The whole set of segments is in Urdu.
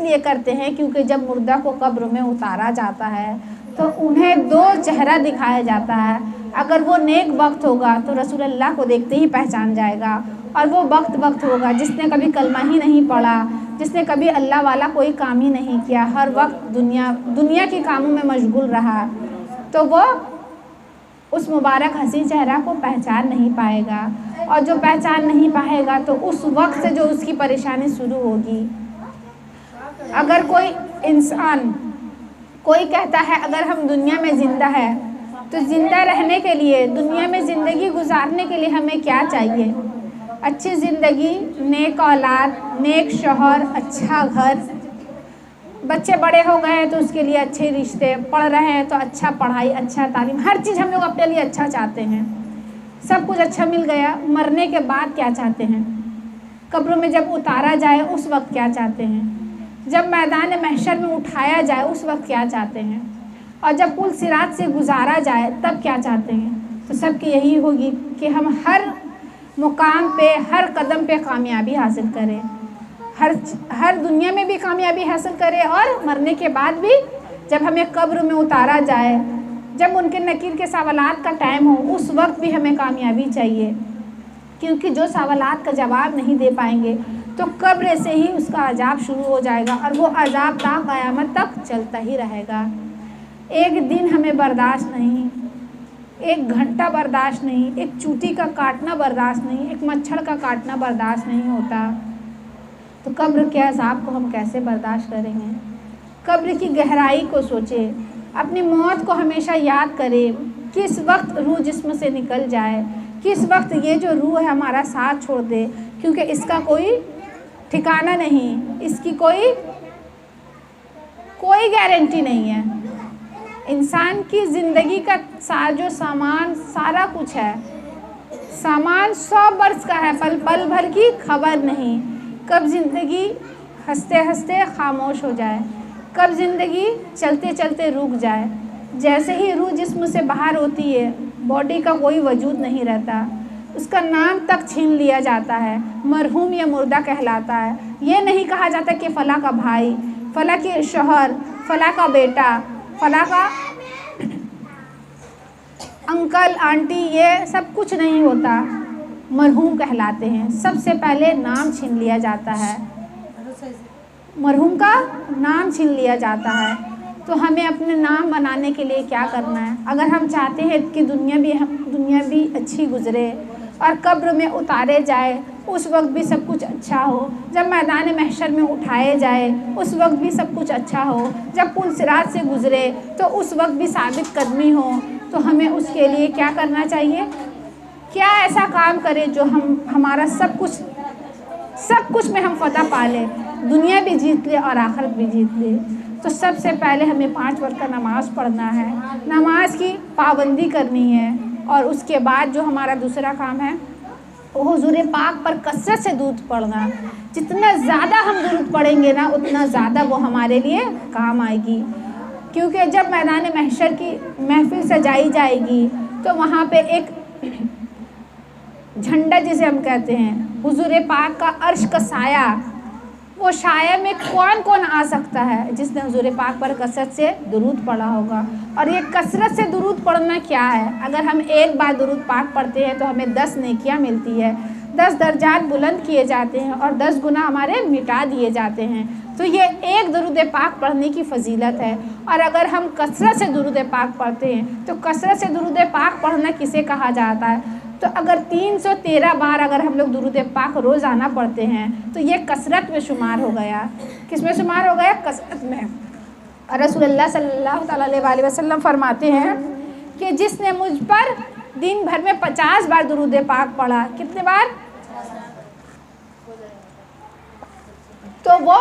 لیے کرتے ہیں کیونکہ جب مردہ کو قبر میں اتارا جاتا ہے تو انہیں دو چہرہ دکھایا جاتا ہے. اگر وہ نیک وقت ہوگا تو رسول اللہ کو دیکھتے ہی پہچان جائے گا، اور وہ وقت ہوگا جس نے کبھی کلمہ ہی نہیں پڑھا، جس نے کبھی اللہ والا کوئی کام ہی نہیں کیا، ہر وقت دنیا کے کاموں میں مشغول رہا، تو وہ اس مبارک حسین چہرہ کو پہچان نہیں پائے گا. اور جو پہچان نہیں پائے گا تو اس وقت سے جو اس کی پریشانی شروع ہوگی. اگر کوئی انسان کوئی کہتا ہے اگر ہم دنیا میں زندہ ہے تو زندہ رہنے کے لیے، دنیا میں زندگی گزارنے کے لیے ہمیں کیا چاہیے؟ اچھی زندگی، نیک اولاد، نیک شوہر، اچھا گھر. بچے بڑے ہو گئے ہیں تو اس کے لیے اچھے رشتے، پڑھ رہے ہیں تو اچھا پڑھائی، اچھا تعلیم، ہر چیز ہم لوگ اپنے لیے اچھا چاہتے ہیں. سب کچھ اچھا مل گیا. مرنے کے بعد کیا چاہتے ہیں؟ قبر میں جب اتارا جائے اس وقت کیا چاہتے ہیں؟ جب میدان محشر میں اٹھایا جائے اس وقت کیا چاہتے ہیں؟ اور جب پل صراط سے گزارا جائے تب کیا چاہتے ہیں؟ تو سب کی یہی ہوگی کہ ہم ہر مقام پہ، ہر قدم پہ کامیابی حاصل کریں، ہر دنیا میں بھی کامیابی حاصل کریں، اور مرنے کے بعد بھی جب ہمیں قبر میں اتارا جائے، جب منکر نکیر کے سوالات کا ٹائم ہو اس وقت بھی ہمیں کامیابی چاہیے. کیونکہ جو سوالات کا جواب نہیں دے پائیں گے تو قبر سے ہی اس کا عذاب شروع ہو جائے گا، اور وہ عذاب تا قیامت تک چلتا ہی رہے گا. ایک دن ہمیں برداشت نہیں، ایک گھنٹہ برداشت نہیں، ایک چوٹی کا کاٹنا برداشت نہیں، ایک مچھر کا کاٹنا برداشت نہیں ہوتا، تو قبر کے عذاب کو ہم کیسے برداشت کریں گے؟ قبر کی گہرائی کو سوچے، اپنی موت کو ہمیشہ یاد کرے. کس وقت روح جسم سے نکل جائے، کس وقت یہ جو روح ہے ہمارا ساتھ چھوڑ دے، کیونکہ اس کا کوئی ٹھکانہ نہیں، اس کی کوئی گارنٹی نہیں ہے. انسان کی زندگی کا جو سامان سارا کچھ ہے، سامان 100 برس کا ہے، پل بھر کی خبر نہیں. کب زندگی ہنستے ہنستے خاموش ہو جائے، کب زندگی چلتے چلتے رک جائے. جیسے ہی روح جسم سے باہر ہوتی ہے باڈی کا کوئی وجود نہیں رہتا، اس کا نام تک چھین لیا جاتا ہے، مرحوم یا مردہ کہلاتا ہے. یہ نہیں کہا جاتا کہ فلاں کا بھائی، فلاں کے شوہر، فلاں کا بیٹا، فلاں کا انکل، آنٹی، یہ سب کچھ نہیں ہوتا. مرحوم کہلاتے ہیں. سب سے پہلے نام چھین لیا جاتا ہے، مرحوم کا نام چھین لیا جاتا ہے. تو ہمیں اپنے نام بنانے کے لیے کیا کرنا ہے؟ اگر ہم چاہتے ہیں کہ دنیا بھی اچھی گزرے اور قبر میں اتارے جائے اس وقت بھی سب کچھ اچھا ہو، جب میدان محشر میں اٹھائے جائے اس وقت بھی سب کچھ اچھا ہو، جب پل صراط سے گزرے تو اس وقت بھی ثابت قدمی ہو، تو ہمیں اس کے لیے کیا کرنا چاہیے؟ کیا ایسا کام کرے جو ہمارا سب کچھ میں ہم فتح پا لیں، دنیا بھی جیت لے اور آخرت بھی جیت لے. تو سب سے پہلے ہمیں 5 وقت کا نماز پڑھنا ہے، نماز کی پابندی کرنی ہے، اور اس کے بعد جو ہمارا دوسرا کام ہے وہ حضور پاک پر کثرت سے درود پڑھنا. جتنا زیادہ ہم درود پڑھیں گے نا اتنا زیادہ وہ ہمارے لیے کام آئے گی. کیونکہ جب میدان محشر کی محفل سجائی جائے گی تو وہاں پہ ایک جھنڈا جسے ہم کہتے ہیں، حضور پاک کا عرش کا سایہ، وہ سایہ میں کون آ سکتا ہے؟ جس نے حضور پاک پر کثرت سے درود پڑھا ہوگا. اور یہ کثرت سے درود پڑھنا کیا ہے؟ اگر ہم ایک بار درود پاک پڑھتے ہیں تو ہمیں 10 نیکیاں ملتی ہے، 10 درجات بلند کیے جاتے ہیں، اور 10 گناہ ہمارے مٹا دیے جاتے ہیں. تو یہ ایک درود پاک پڑھنے کی فضیلت ہے. اور اگر ہم کثرت سے درود پاک پڑھتے ہیں تو کثرت سے درود پاک پڑھنا کسے کہا جاتا ہے؟ تو اگر 313 بار اگر ہم لوگ درود پاک روزانہ پڑھتے ہیں تو یہ کثرت میں شمار ہو گیا. کس میں شمار ہو گیا؟ کثرت میں. رسول اللہ صلی اللہ علیہ وسلم فرماتے ہیں کہ جس نے مجھ پر دن بھر میں 50 بار درود پاک پڑھا، کتنے بار؟ تو وہ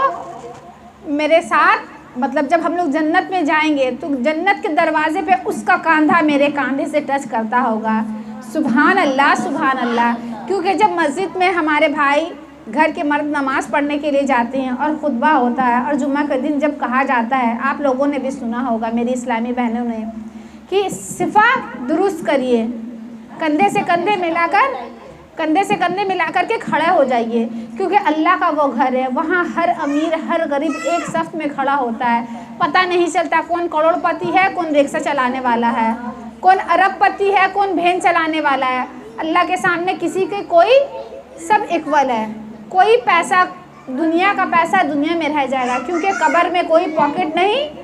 میرے ساتھ، مطلب جب ہم لوگ جنت میں جائیں گے تو جنت کے دروازے پہ اس کا کاندھا میرے کاندھے سے ٹچ کرتا ہوگا. سبحان اللہ، سبحان اللہ. کیونکہ جب مسجد میں ہمارے بھائی گھر کے مرد نماز پڑھنے کے لیے جاتے ہیں اور خطبہ ہوتا ہے اور جمعہ کے دن جب کہا جاتا ہے، آپ لوگوں نے بھی سنا ہوگا، میری اسلامی بہنوں نے، کہ صفحہ درست کریے، کندھے سے کندھے ملا کر کے کھڑے ہو جائیے. کیونکہ اللہ کا وہ گھر ہے، وہاں ہر امیر ہر غریب ایک صف میں کھڑا ہوتا ہے، پتہ نہیں چلتا کون کروڑ پتی ہے، کون رکشہ چلانے والا ہے، کون ارب پتی ہے، کون بھین چلانے والا ہے۔ اللہ کے سامنے کسی کے کوئی سب اکول ہے، کوئی پیسہ دنیا کا پیسہ دنیا میں رہ جائے گا، کیونکہ قبر میں کوئی پاکٹ نہیں،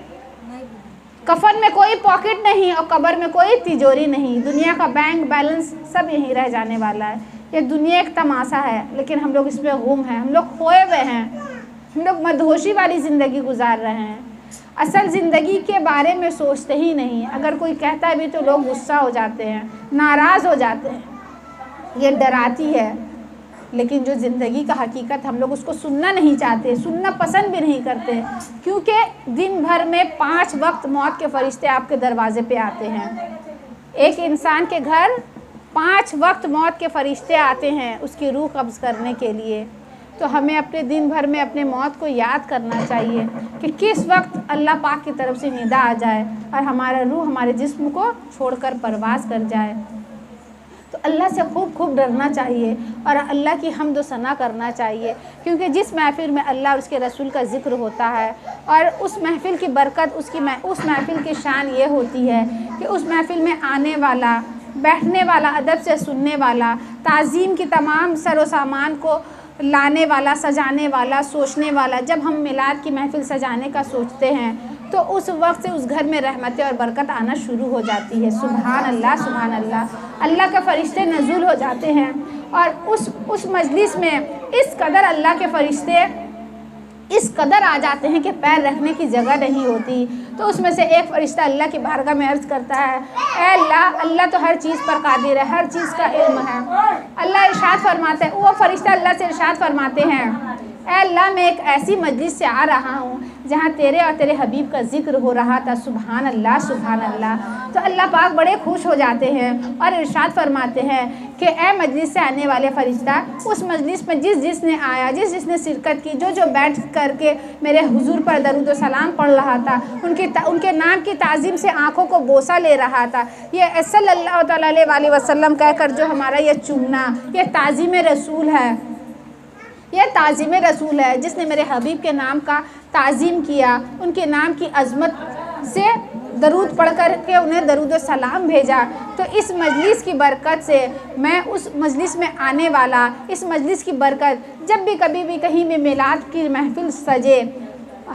کفن میں کوئی پاکٹ نہیں، اور قبر میں کوئی تجوری نہیں، دنیا کا بینک بیلنس سب یہیں رہ جانے والا ہے۔ یہ دنیا ایک تماشا ہے، لیکن ہم لوگ اس میں غم ہیں، ہم لوگ کھوئے ہوئے ہیں، ہم لوگ مدہوشی والی زندگی گزار رہے ہیں، اصل زندگی کے بارے میں سوچتے ہی نہیں۔ اگر کوئی کہتا ہے بھی تو لوگ غصہ ہو جاتے ہیں، ناراض ہو جاتے ہیں، یہ ڈراتی ہے، لیکن جو زندگی کا حقیقت ہم لوگ اس کو سننا نہیں چاہتے، سننا پسند بھی نہیں کرتے، کیونکہ دن بھر میں 5 وقت موت کے فرشتے آپ کے دروازے پہ آتے ہیں۔ ایک انسان کے گھر 5 وقت موت کے فرشتے آتے ہیں اس کی روح قبض کرنے کے لیے۔ تو ہمیں اپنے دن بھر میں اپنے موت کو یاد کرنا چاہیے کہ کس وقت اللہ پاک کی طرف سے ندا آ جائے اور ہمارا روح ہمارے جسم کو چھوڑ کر پرواز کر جائے۔ تو اللہ سے خوب خوب ڈرنا چاہیے اور اللہ کی حمد و ثنا کرنا چاہیے، کیونکہ جس محفل میں اللہ اور اس کے رسول کا ذکر ہوتا ہے اور اس محفل کی برکت، اس محفل کی شان یہ ہوتی ہے کہ اس محفل میں آنے والا، بیٹھنے والا، ادب سے سننے والا، تعظیم کی تمام سر و سامان کو لانے والا، سجانے والا، سوچنے والا، جب ہم میلاد کی محفل سجانے کا سوچتے ہیں تو اس وقت سے اس گھر میں رحمتیں اور برکت آنا شروع ہو جاتی ہے۔ سبحان اللہ، سبحان اللہ، اللہ کے فرشتے نزول ہو جاتے ہیں، اور اس مجلس میں اس قدر اللہ کے فرشتے اس قدر آ جاتے ہیں کہ پیر رکھنے کی جگہ نہیں ہوتی۔ تو اس میں سے ایک فرشتہ اللہ کی بارگاہ میں عرض کرتا ہے، اے اللہ، اللہ تو ہر چیز پر قادر ہے، ہر چیز کا علم ہے۔ اللہ ارشاد فرماتے ہیں، وہ فرشتہ اللہ سے ارشاد فرماتے ہیں، اے اللہ، میں ایک ایسی مجلس سے آ رہا ہوں جہاں تیرے اور تیرے حبیب کا ذکر ہو رہا تھا۔ سبحان اللہ، سبحان اللہ۔ تو اللہ پاک بڑے خوش ہو جاتے ہیں اور ارشاد فرماتے ہیں کہ اے مجلس سے آنے والے فرشتہ، اس مجلس میں جس نے آیا، جس نے شرکت کی، جو بیٹھ کر کے میرے حضور پر درود و سلام پڑھ رہا تھا، ان کے نام کی تعظیم سے آنکھوں کو بوسہ لے رہا تھا، یہ صلی اللہ تعالیٰ علیہ وسلم کہہ کر جو ہمارا یہ چومنا، یہ تعظیم رسول ہے، یہ تعظیم رسول ہے، جس نے میرے حبیب کے نام کا تعظیم کیا، ان کے نام کی عظمت سے درود پڑھ کر کے انہیں درود و سلام بھیجا۔ تو اس مجلس کی برکت سے میں اس مجلس میں آنے والا، اس مجلس کی برکت، جب بھی کبھی بھی کہیں بھی میلاد کی محفل سجے،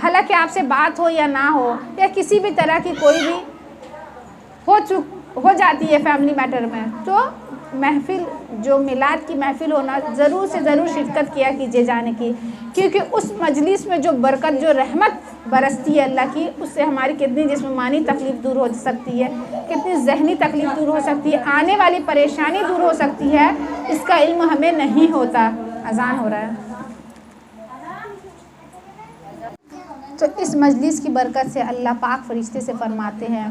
حالانکہ آپ سے بات ہو یا نہ ہو، یا کسی بھی طرح کی کوئی بھی ہو جاتی ہے فیملی میٹر میں، تو محفل جو میلاد کی محفل ہونا، ضرور سے ضرور شرکت کیا کیجیے جانے کی، کیونکہ اس مجلس میں جو برکت، جو رحمت برستی ہے اللہ کی، اس سے ہماری کتنی جسمانی تکلیف دور ہو سکتی ہے، کتنی ذہنی تکلیف دور ہو سکتی ہے، آنے والی پریشانی دور ہو سکتی ہے، اس کا علم ہمیں نہیں ہوتا۔ اذان ہو رہا ہے۔ تو اس مجلس کی برکت سے اللہ پاک فرشتے سے فرماتے ہیں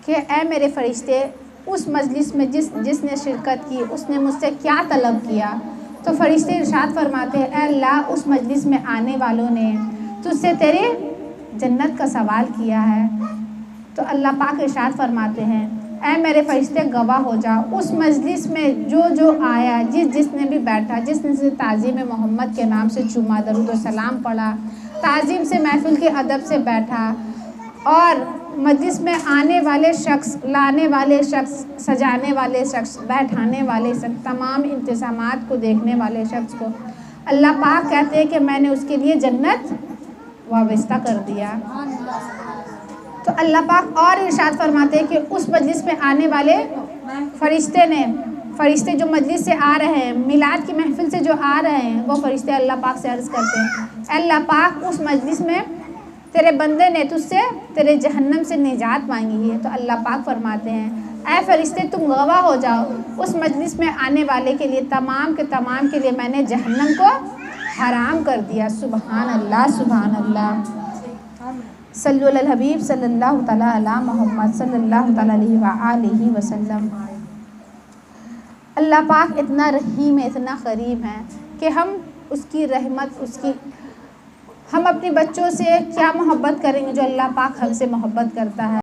کہ اے میرے فرشتے، اس مجلس میں جس نے شرکت کی، اس نے مجھ سے کیا طلب کیا؟ تو فرشتے ارشاد فرماتے ہیں، اے اللہ، اس مجلس میں آنے والوں نے تجھ سے تیرے جنت کا سوال کیا ہے۔ تو اللہ پاک ارشاد فرماتے ہیں، اے میرے فرشتے گواہ ہو جاؤ، اس مجلس میں جو آیا، جس نے بھی بیٹھا، جس نے تعظیم محمد کے نام سے چوما، درود و سلام پڑھا، تعظیم سے محفل کے ادب سے بیٹھا، اور مجلس میں آنے والے شخص، لانے والے شخص، سجانے والے شخص، بیٹھانے والے شخص، تمام انتظامات کو دیکھنے والے شخص کو اللہ پاک کہتے ہیں کہ میں نے اس کے لیے جنت وابستہ کر دیا۔ تو اللہ پاک اور ارشاد فرماتے ہیں کہ اس مجلس میں آنے والے فرشتے جو مجلس سے آ رہے ہیں، میلاد کی محفل سے جو آ رہے ہیں، وہ فرشتے اللہ پاک سے عرض کرتے ہیں، اے اللہ پاک، اس مجلس میں تیرے بندے نے تجھ سے تیرے جہنم سے نجات مانگی ہے۔ تو اللہ پاک فرماتے ہیں، اے فرشتے تم گواہ ہو جاؤ، اس مجلس میں آنے والے کے لیے، تمام کے تمام کے لیے میں نے جہنم کو حرام کر دیا۔ سبحان اللہ، سبحان اللہ۔ صلی علی الحبیب صلی اللہ تعالیٰ علی محمد صلی اللہ تعالیٰ علیہ وآلہ وسلم۔ اللہ پاک اتنا رحیم ہے، اتنا قریب ہے کہ ہم اس کی رحمت، ہم اپنے بچوں سے کیا محبت کریں گے جو اللہ پاک ہم سے محبت کرتا ہے۔